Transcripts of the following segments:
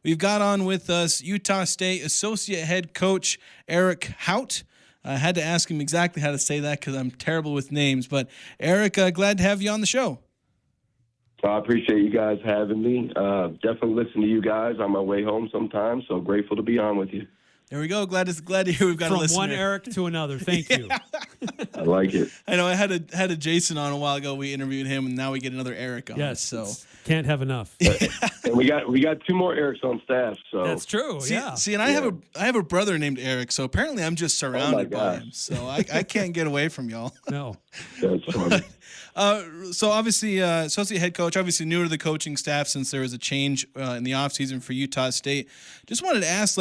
we've got on with us Utah State Associate Head Coach Eric Haut. I had to ask him exactly how to say that because I'm terrible with names. But Eric, glad to have you on the show. I appreciate you guys having me. Definitely listen to you guys on my way home sometimes, so grateful to be on with you. There we go. Glad to hear we've got a listener. From one Eric to another. Thank you. I like it. I know I had a Jason on a while ago. We interviewed him, and now we get another Eric on. Yes, so can't have enough. And we got two more Erics on staff. So that's true. See, and I have a brother named Eric, so apparently I'm just surrounded by him. So I can't get away from y'all. No. That's funny. So obviously, associate head coach, obviously newer to the coaching staff since there was a change in the offseason for Utah State. Just wanted to ask,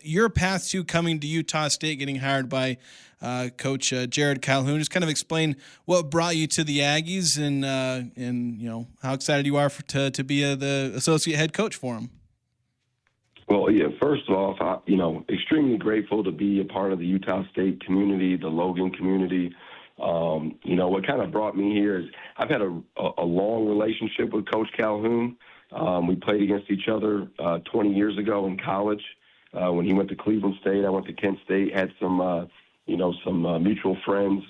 your path to coming to Utah State, getting hired by Coach Jared Calhoun. Just kind of explain what brought you to the Aggies and how excited you are to be the associate head coach for them. Well, yeah, first off, extremely grateful to be a part of the Utah State community, the Logan community. What kind of brought me here is I've had a long relationship with Coach Calhoun. We played against each other 20 years ago in college. When he went to Cleveland State, I went to Kent State, had some mutual friends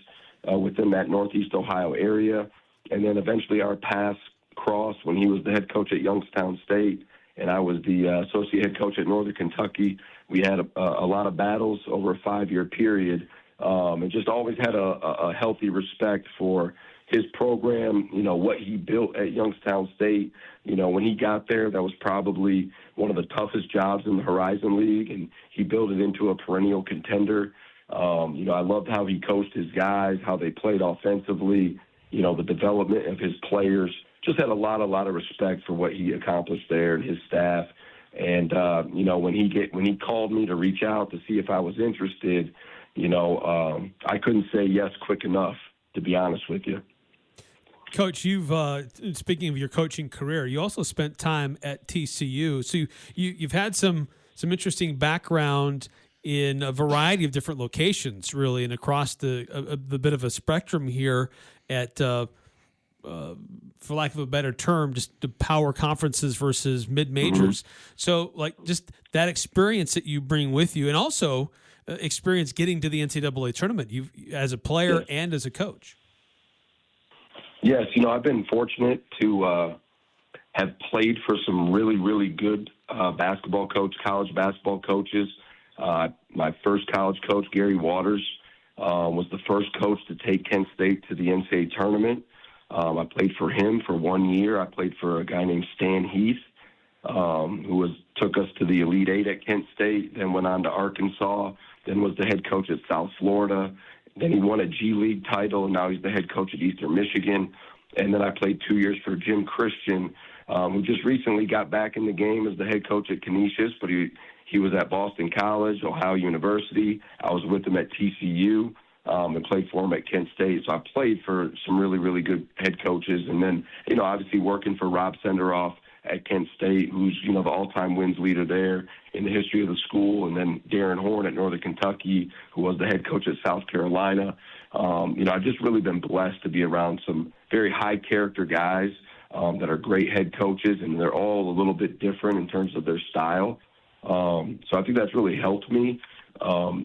within that Northeast Ohio area. And then eventually our paths crossed when he was the head coach at Youngstown State and I was the associate head coach at Northern Kentucky. We had a lot of battles over a 5-year period. And just always had a healthy respect for his program, what he built at Youngstown State. When he got there, that was probably one of the toughest jobs in the Horizon League, and he built it into a perennial contender. I loved how he coached his guys, how they played offensively, the development of his players. Just had a lot of respect for what he accomplished there and his staff. And, when he called me to reach out to see if I was interested, I couldn't say yes quick enough, to be honest with you. Coach, you've speaking of your coaching career, you also spent time at TCU. So you've had some interesting background in a variety of different locations, really, and across the bit of a spectrum here at, for lack of a better term, just the power conferences versus mid-majors. Mm-hmm. So, just that experience that you bring with you, and also experience getting to the NCAA tournament, you as a player and as a coach. Yes, I've been fortunate to have played for some really, really good college basketball coaches. My first college coach, Gary Waters, was the first coach to take Kent State to the NCAA tournament. I played for him for 1 year. I played for a guy named Stan Heath, who took us to the Elite Eight at Kent State, then went on to Arkansas, then was the head coach at South Florida. Then he won a G League title, and now he's the head coach at Eastern Michigan. And then I played 2 years for Jim Christian, who just recently got back in the game as the head coach at Canisius, but he was at Boston College, Ohio University. I was with him at TCU and played for him at Kent State. So I played for some really, really good head coaches. And then, obviously working for Rob Senderoff at Kent State, who's, the all-time wins leader there in the history of the school, and then Darren Horn at Northern Kentucky, who was the head coach at South Carolina. I've just really been blessed to be around some very high-character guys that are great head coaches, and they're all a little bit different in terms of their style. So I think that's really helped me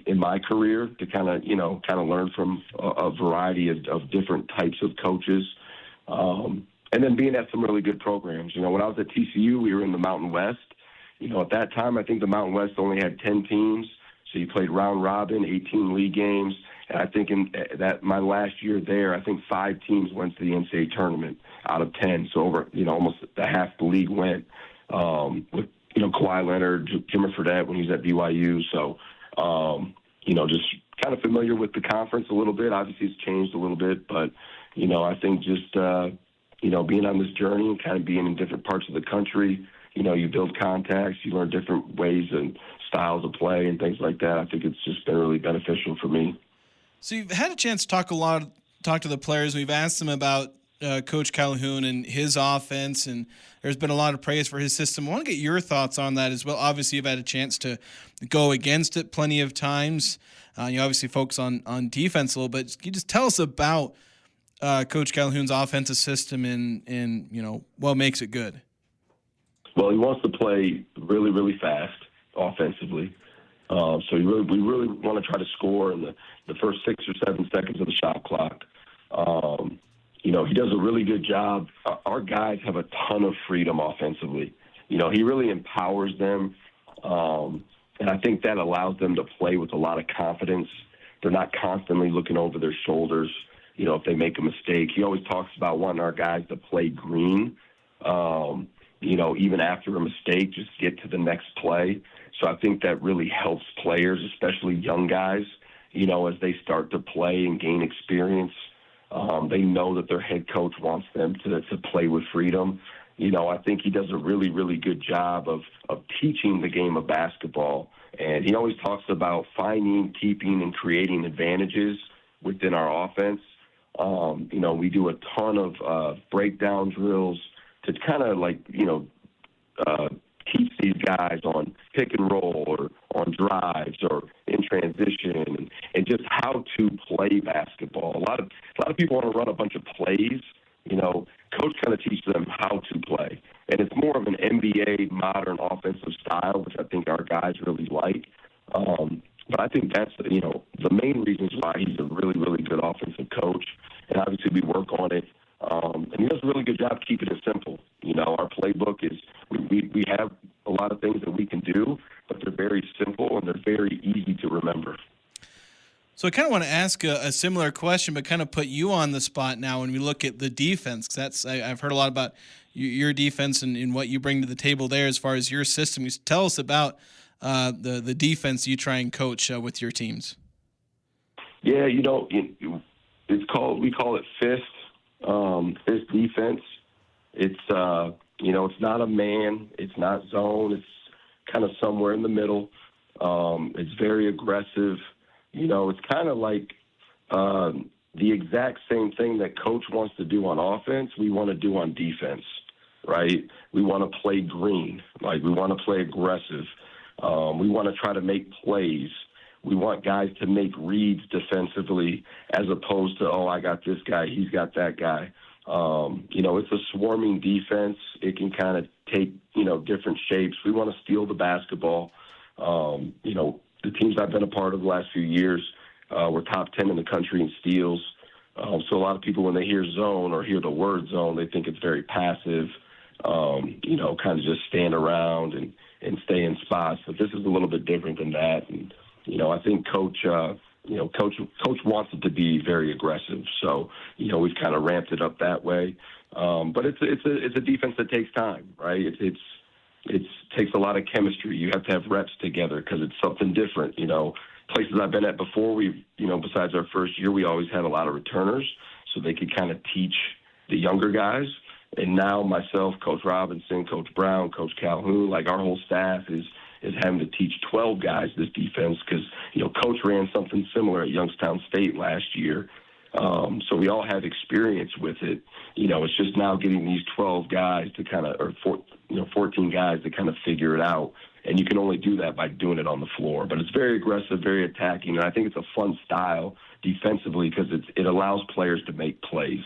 in my career to kind of learn from a variety of different types of coaches. And then being at some really good programs. When I was at TCU, we were in the Mountain West. At that time, I think the Mountain West only had 10 teams. So you played round robin, 18 league games. And I think in that my last year there, I think 5 teams went to the NCAA tournament out of 10. So over, almost the half the league went with, Kawhi Leonard, Jimmy Fredette when he was at BYU. So, just kind of familiar with the conference a little bit. Obviously, it's changed a little bit. But, I think just, being on this journey and kind of being in different parts of the country, you build contacts, you learn different ways and styles of play and things like that. I think it's just been really beneficial for me. So you've had a chance to talk to the players. We've asked them about Coach Calhoun and his offense, and there's been a lot of praise for his system. I want to get your thoughts on that as well. Obviously, you've had a chance to go against it plenty of times. You obviously focus on defense a little bit. Can you just tell us about Coach Calhoun's offensive system and what makes it good? Well, he wants to play really, really fast offensively. So we really want to try to score in the first 6 or 7 seconds of the shot clock. He does a really good job. Our guys have a ton of freedom offensively. He really empowers them, and I think that allows them to play with a lot of confidence. They're not constantly looking over their shoulders, if they make a mistake. He always talks about wanting our guys to play green, even after a mistake, just get to the next play. So I think that really helps players, especially young guys, as they start to play and gain experience. They know that their head coach wants them to play with freedom. I think he does a really, really good job of teaching the game of basketball. And he always talks about finding, keeping, and creating advantages within our offense. We do a ton of breakdown drills to kind of teach these guys on pick and roll or on drives or in transition and just how to play basketball. A lot of people want to run a bunch of plays. Coach kind of teaches them how to play. And it's more of an NBA modern offensive style, which I think our guys really like. But I think that's, the main reasons why he's a really, really good offensive coach. And obviously we work on it. And he does a really good job keeping it simple. Our playbook is we have a lot of things that we can do, but they're very simple and they're very easy to remember. So I kind of want to ask a similar question, but kind of put you on the spot now when we look at the defense. 'Cause I've heard a lot about your defense and what you bring to the table there as far as your system. Tell us about the defense you try and coach with your teams. Yeah, we call it fist defense. It's it's not a man, it's not zone, it's kind of somewhere in the middle. It's very aggressive. It's kind of like the exact same thing that coach wants to do on offense, we want to do on defense, right? We want to play green, we want to play aggressive. We want to try to make plays. We want guys to make reads defensively as opposed to, I got this guy, he's got that guy. It's a swarming defense. It can kind of take, different shapes. We want to steal the basketball. The teams I've been a part of the last few years were top 10 in the country in steals. So a lot of people, when they hear zone or hear the word zone, they think it's very passive, kind of just stand around and stay in spots. But this is a little bit different than that. And, I think Coach wants it to be very aggressive. So, we've kind of ramped it up that way. But it's a defense that takes time, right? It takes a lot of chemistry. You have to have reps together because it's something different. Places I've been at before, besides our first year, we always had a lot of returners, so they could kind of teach the younger guys. And now myself, Coach Robinson, Coach Brown, Coach Calhoun, our whole staff is having to teach 12 guys this defense because, Coach ran something similar at Youngstown State last year. So we all have experience with it. It's just now getting these 12 guys to 14 guys to kind of figure it out. And you can only do that by doing it on the floor. But it's very aggressive, very attacking, and I think it's a fun style defensively because it allows players to make plays.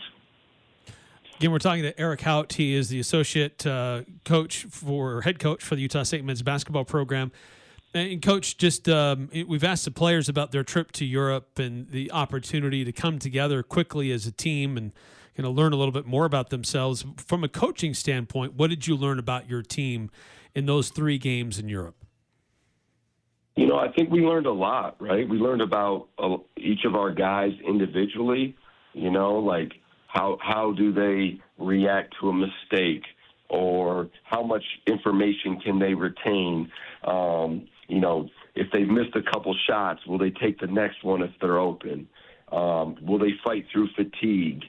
Again, we're talking to Eric Haut. He is the associate head coach for the Utah State men's basketball program. And Coach, we've asked the players about their trip to Europe and the opportunity to come together quickly as a team and kind of learn a little bit more about themselves. From a coaching standpoint, what did you learn about your team in those 3 games in Europe? I think we learned a lot, right? We learned about each of our guys individually, how do they react to a mistake or how much information can they retain? If they've missed a couple shots, will they take the next one if they're open? Will they fight through fatigue?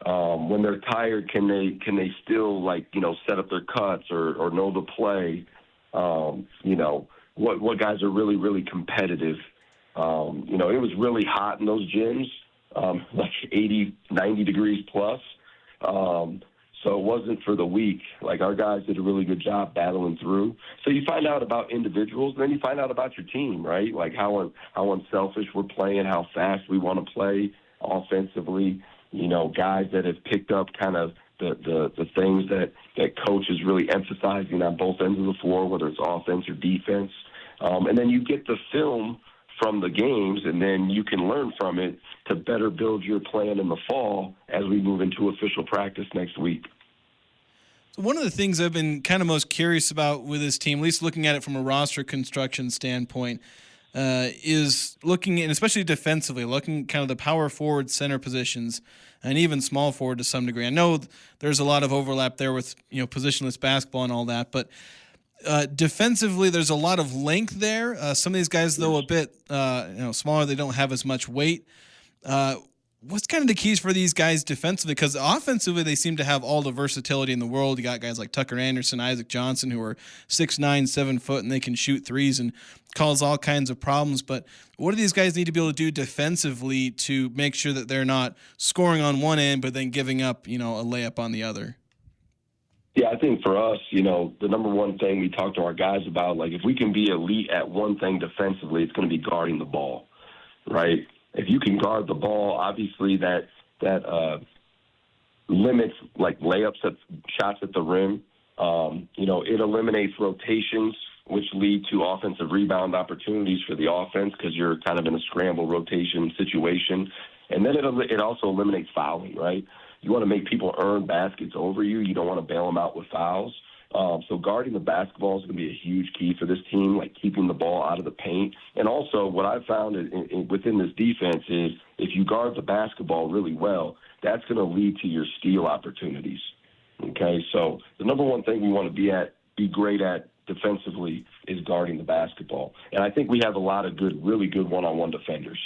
When they're tired, can they still set up their cuts or know the play? What guys are really, really competitive? It was really hot in those gyms, 80, 90 degrees plus. So it wasn't for the weak. Our guys did a really good job battling through. So you find out about individuals, and then you find out about your team, right? How unselfish we're playing, how fast we want to play offensively. Guys that have picked up kind of the things that coach is really emphasizing on both ends of the floor, whether it's offense or defense. And then you get the film from the games, and then you can learn from it to better build your plan in the fall as we move into official practice next week. So one of the things I've been kind of most curious about with this team, at least looking at it from a roster construction standpoint, is looking, and especially defensively, looking kind of the power forward, center positions, and even small forward to some degree. I know there's a lot of overlap there with positionless basketball and all that, but defensively, there's a lot of length there. Some of these guys, though, a bit smaller, they don't have as much weight. What's kind of the keys for these guys defensively? Because offensively, they seem to have all the versatility in the world. You got guys like Tucker Anderson, Isaac Johnson, who are 6'9", 7 foot, and they can shoot threes and cause all kinds of problems. But what do these guys need to be able to do defensively to make sure that they're not scoring on one end, but then giving up, a layup on the other? Yeah, I think for us, the number one thing we talk to our guys about, like if we can be elite at one thing defensively, it's going to be guarding the ball, right? If you can guard the ball, obviously that limits like layups at shots at the rim. It eliminates rotations, which lead to offensive rebound opportunities for the offense because you're kind of in a scramble rotation situation. And then it also eliminates fouling, right? You want to make people earn baskets over you. You don't want to bail them out with fouls. So guarding the basketball is going to be a huge key for this team, like keeping the ball out of the paint. And also what I've found within this defense is if you guard the basketball really well, that's going to lead to your steal opportunities. Okay, so the number one thing we want to be great at defensively is guarding the basketball. And I think we have a lot of really good one-on-one defenders.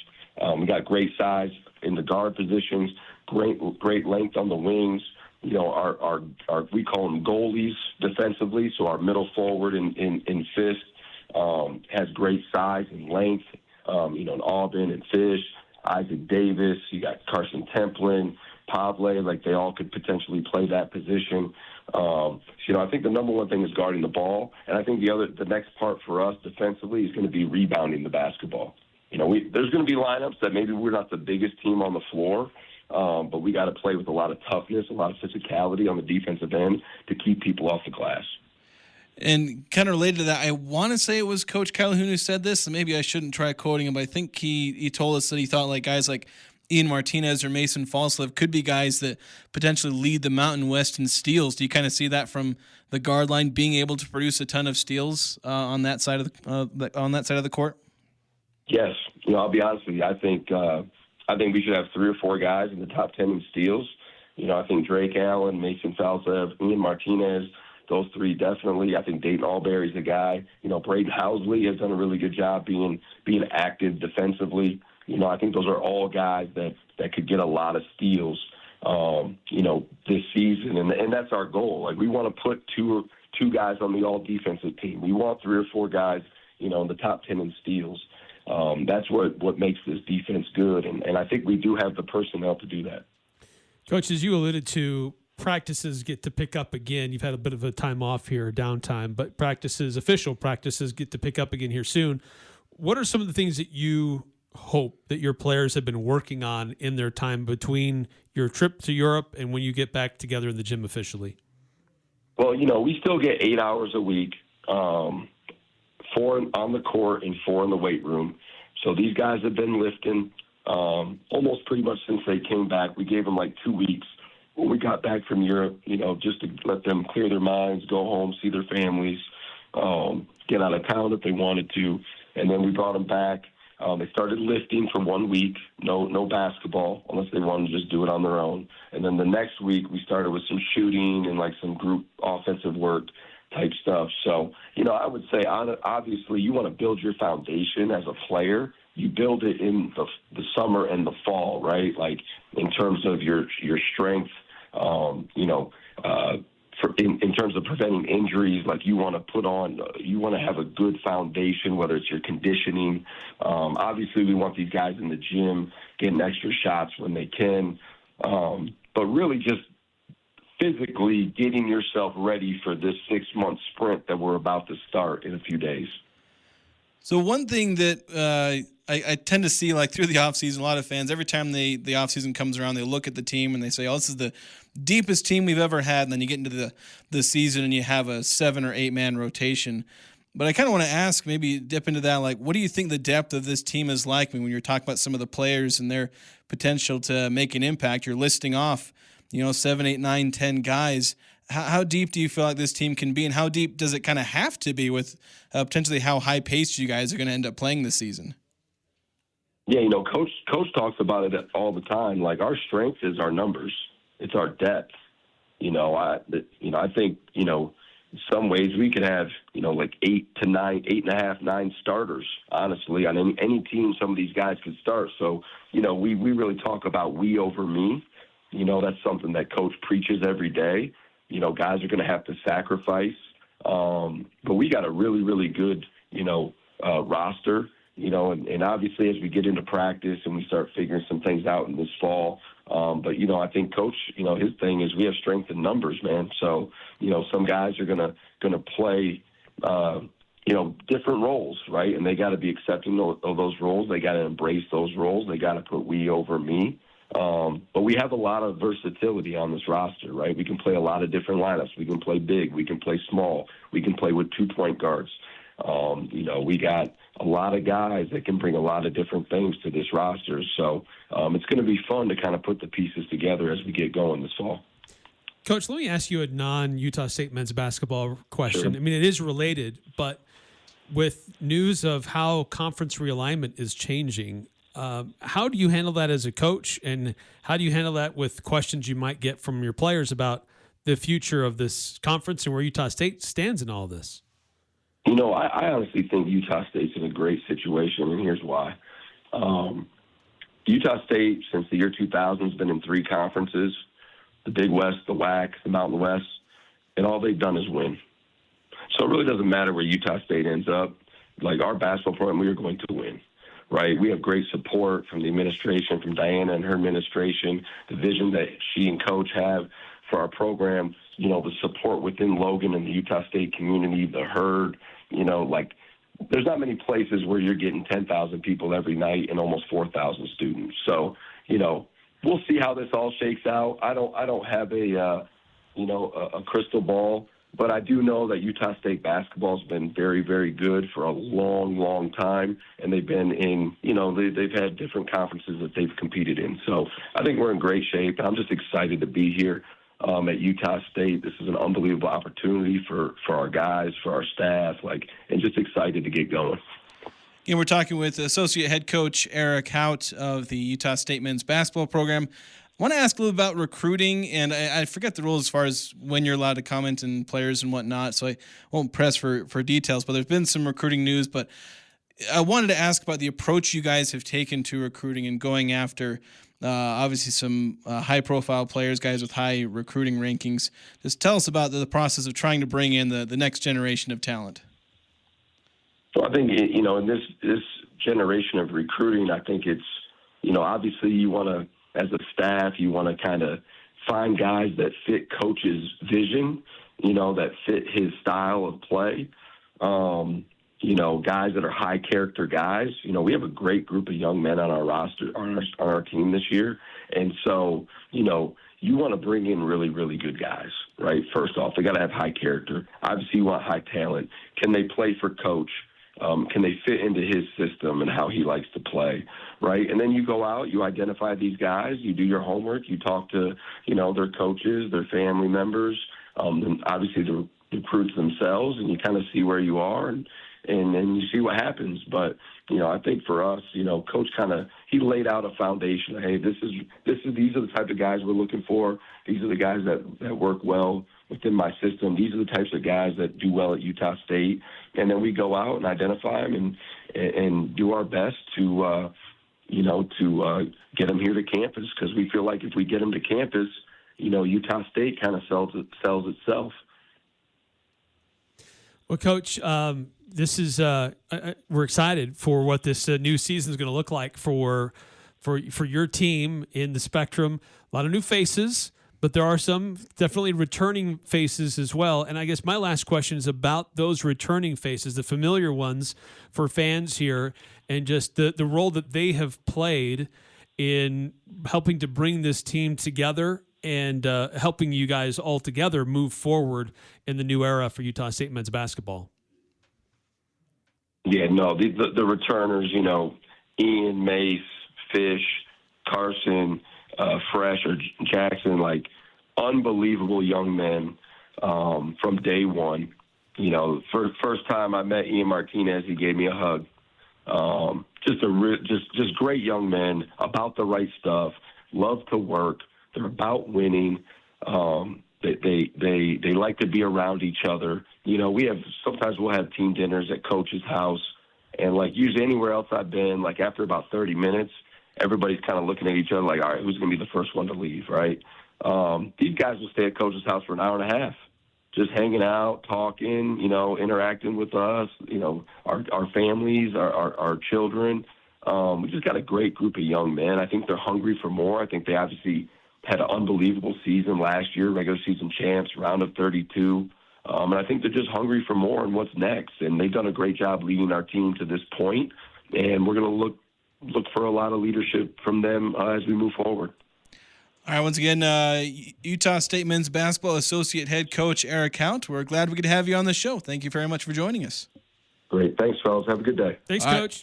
We got great size in the guard positions, great length on the wings. Our we call them goalies defensively. So our middle forward in Fist has great size and length. In Auburn and Fish, Isaac Davis, you got Carson Templin, Pavle, like they all could potentially play that position. I think the number one thing is guarding the ball, and I think the next part for us defensively is going to be rebounding the basketball. There's going to be lineups that maybe we're not the biggest team on the floor, but we got to play with a lot of toughness, a lot of physicality on the defensive end to keep people off the glass. And kind of related to that, I want to say it was Coach Calhoun who said this, and maybe I shouldn't try quoting him, but I think he told us that he thought like guys like Ian Martinez or Mason Falslev could be guys that potentially lead the Mountain West in steals. Do you kind of see that from the guard line being able to produce a ton of steals on that side of the court? Yes, I'll be honest with you. I think we should have 3 or 4 guys in the top 10 in steals. I think Drake Allen, Mason Falslev, Ian Martinez, those 3 definitely. I think Dayton Alberry's a guy. Braden Housley has done a really good job being active defensively. I think those are all guys that could get a lot of steals, this season, and that's our goal. Like we want to put two guys on the all defensive team. We want 3 or 4 guys, in the top 10 in steals. That's what makes this defense good, and I think we do have the personnel to do that. Coach, as you alluded to, practices get to pick up again. You've had a bit of a time off here, downtime, but official practices get to pick up again here soon. What are some of the things that you hope that your players have been working on in their time between your trip to Europe and when you get back together in the gym officially? Well, we still get 8 hours a week, 4 on the court and 4 in the weight room. So these guys have been lifting almost pretty much since they came back. We gave them like 2 weeks when we got back from Europe, just to let them clear their minds, go home, see their families, get out of town if they wanted to. And then we brought them back. They started lifting for 1 week, no basketball, unless they wanted to just do it on their own. And then the next week we started with some shooting and like some group offensive work type stuff. So, I would say obviously you want to build your foundation as a player. You build it in the summer and the fall, right? Like in terms of your strength, in terms of preventing injuries, like you want to have a good foundation, whether it's your conditioning. Obviously, we want these guys in the gym getting extra shots when they can, but really just physically getting yourself ready for this 6-month sprint that we're about to start in a few days. So one thing that I tend to see like through the offseason, a lot of fans, every time the offseason comes around, they look at the team and they say, oh, this is the deepest team we've ever had. And then you get into the season and you have a 7 or 8 man rotation. But I kind of want to ask, maybe dip into that, like, what do you think the depth of this team is like? I mean, when you're talking about some of the players and their potential to make an impact, you're listing off, 7, 8, 9, 10 guys. How deep do you feel like this team can be, and how deep does it kind of have to be with potentially how high-paced you guys are going to end up playing this season? Yeah, Coach talks about it all the time. Like, our strength is our numbers. It's our depth. I think, in some ways we could have, like 8 to 9, 8.5, 9 starters, honestly, on any team. Some of these guys could start. So, we really talk about we over me. That's something that Coach preaches every day. Guys are going to have to sacrifice. But we got a really, really good, roster, and obviously as we get into practice and we start figuring some things out in this fall. But, I think Coach, his thing is we have strength in numbers, man. So, some guys are going to play, different roles, right? And they got to be accepting of those roles. They got to embrace those roles. They got to put we over me. But we have a lot of versatility on this roster, right? We can play a lot of different lineups. We can play big. We can play small. We can play with 2 point guards. We got a lot of guys that can bring a lot of different things to this roster. So it's going to be fun to kind of put the pieces together as we get going this fall. Coach, let me ask you a non-Utah State men's basketball question. Sure. I mean, it is related, but with news of how conference realignment is changing, how do you handle that as a coach, and how do you handle that with questions you might get from your players about the future of this conference and where Utah State stands in all this? I honestly think Utah State's in a great situation, and here's why. Utah State, since the year 2000, has been in 3 conferences, the Big West, the WAC, the Mountain West, and all they've done is win. So it really doesn't matter where Utah State ends up. Like, our basketball program, we are going to win. Right, we have great support from the administration, from Diana and her administration, the vision that she and Coach have for our program, the support within Logan and the Utah State community, the herd, there's not many places where you're getting 10,000 people every night and almost 4,000 students. So, we'll see how this all shakes out. I don't have a crystal ball. But I do know that Utah State basketball has been very, very good for a long, long time, and they've been in, they've had different conferences that they've competed in. So I think we're in great shape. I'm just excited to be here at Utah State. This is an unbelievable opportunity for our guys, for our staff, and just excited to get going. We're talking with Associate Head Coach Eric Haut of the Utah State men's basketball program. I want to ask a little about recruiting, and I forget the rules as far as when you're allowed to comment and players and whatnot, so I won't press for details, but there's been some recruiting news. But I wanted to ask about the approach you guys have taken to recruiting and going after, obviously, some high-profile players, guys with high recruiting rankings. Just tell us about the process of trying to bring in the next generation of talent. So I think, in this generation of recruiting, I think it's, obviously you want to, as a staff, you want to kind of find guys that fit Coach's vision, that fit his style of play. Guys that are high character guys. We have a great group of young men on our roster, on our team this year. And so, you want to bring in really, really good guys, right? First off, they got to have high character. Obviously, you want high talent. Can they play for Coach? Can they fit into his system and how he likes to play, right? And then you go out, you identify these guys, you do your homework, you talk to, their coaches, their family members, and obviously the recruits themselves, and you kind of see where you are, and then you see what happens. But, I think for us, Coach he laid out a foundation. Hey, these are the type of guys we're looking for. These are the guys that work well within my system. These are the types of guys that do well at Utah State. And then we go out and identify them and do our best to get them here to campus, because we feel like if we get them to campus, Utah State kind of sells itself. Well, Coach, this is we're excited for what this new season is going to look like for your team in the Spectrum. A lot of new faces, but there are some definitely returning faces as well. And I guess my last question is about those returning faces, the familiar ones for fans here, and just the role that they have played in helping to bring this team together and helping you guys all together move forward in the new era for Utah State men's basketball. Yeah, no, the returners, you know, Ian, Mace, Fish, Carson, Fresh, or Jackson, like unbelievable young men from day one. You know, first time I met Ian Martinez, he gave me a hug. Just great young men, about the right stuff, love to work. They're about winning. They like to be around each other. You know, sometimes we'll have team dinners at Coach's house, and like usually anywhere else I've been, like after about 30 minutes, everybody's kind of looking at each other like, all right, who's going to be the first one to leave, right? These guys will stay at Coach's house for an hour and a half, just hanging out, talking, you know, interacting with us, you know, our families, our children. We just got a great group of young men. I think they're hungry for more. I think they obviously had an unbelievable season last year, regular season champs, round of 32. And I think they're just hungry for more and what's next. And they've done a great job leading our team to this point. And we're going to look for a lot of leadership from them as we move forward. All right, once again, Utah State men's basketball associate head coach Eric Haut. We're glad we could have you on the show. Thank you very much for joining us. Great. Thanks, fellas. Have a good day. Thanks, All Coach.